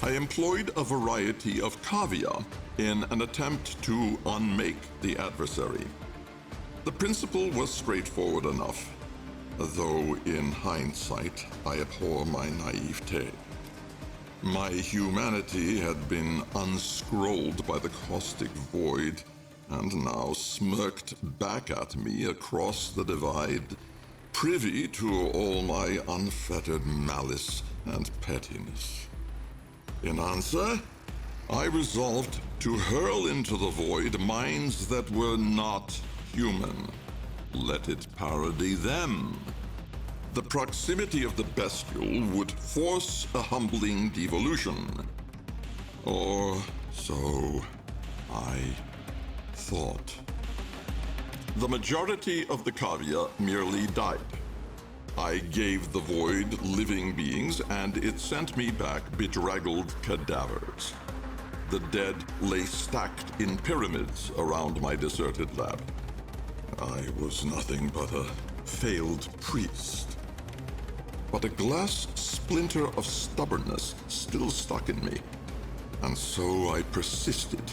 I employed a variety of cavia in an attempt to unmake the adversary. The principle was straightforward enough, though in hindsight I abhor my naivete. My humanity had been unscrolled by the caustic void, and now smirked back at me across the divide, privy to all my unfettered malice and pettiness. In answer, I resolved to hurl into the void minds that were not human. Let it parody them. The proximity of the bestial would force a humbling devolution. Or so I thought. The majority of the Cavia merely died. I gave the void living beings, and it sent me back bedraggled cadavers. The dead lay stacked in pyramids around my deserted lab. I was nothing but a failed priest. But a glass splinter of stubbornness still stuck in me, and so I persisted.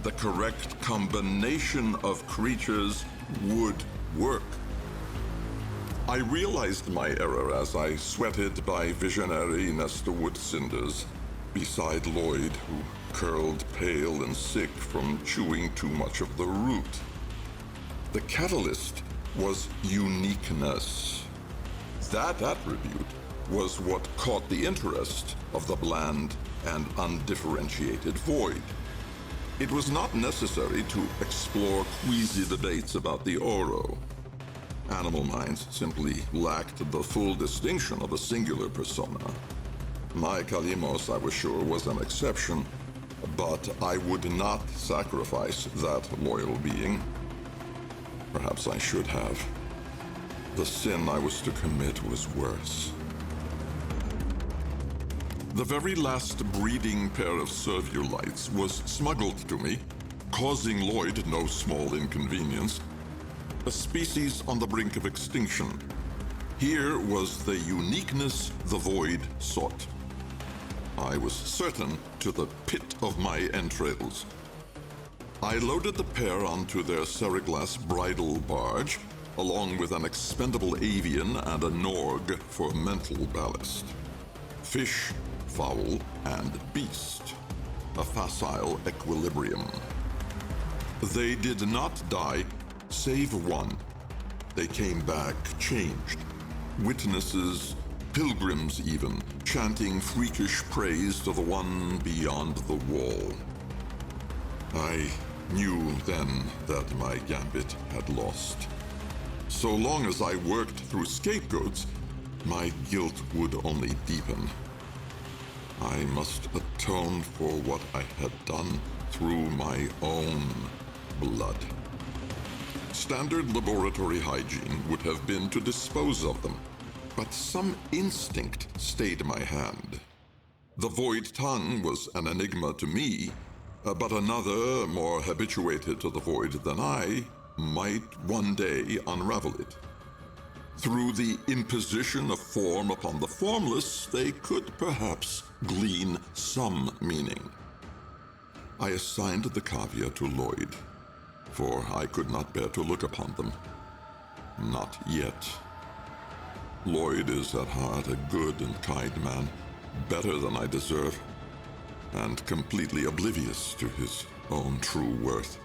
The correct combination of creatures would work. I realized my error as I sweated by visionary Nestorwood cinders beside Lloyd, who curled pale and sick from chewing too much of the root. The catalyst was uniqueness. That attribute was what caught the interest of the bland and undifferentiated void. It was not necessary to explore queasy debates about the Oro. Animal minds simply lacked the full distinction of a singular persona. My Kalimos, I was sure, was an exception, but I would not sacrifice that loyal being. Perhaps I should have. The sin I was to commit was worse. The very last breeding pair of Serviulites was smuggled to me, causing Lloyd no small inconvenience. A species on the brink of extinction. Here was the uniqueness the void sought. I was certain to the pit of my entrails. I loaded the pair onto their Seriglass bridal barge, along with an expendable avian and a Norg for mental ballast. Fish, fowl, and beast. A facile equilibrium. They did not die, save one. They came back changed. Witnesses, pilgrims even, chanting freakish praise to the one beyond the wall. I knew then that my gambit had lost. So long as I worked through scapegoats, my guilt would only deepen. I must atone for what I had done through my own blood. Standard laboratory hygiene would have been to dispose of them, but some instinct stayed my hand. The void tongue was an enigma to me, but another, more habituated to the void than I, might one day unravel it. Through the imposition of form upon the formless, they could perhaps glean some meaning. I assigned the Cavia to Lloyd, for I could not bear to look upon them. Not yet. Lloyd is at heart a good and kind man, better than I deserve, and completely oblivious to his own true worth.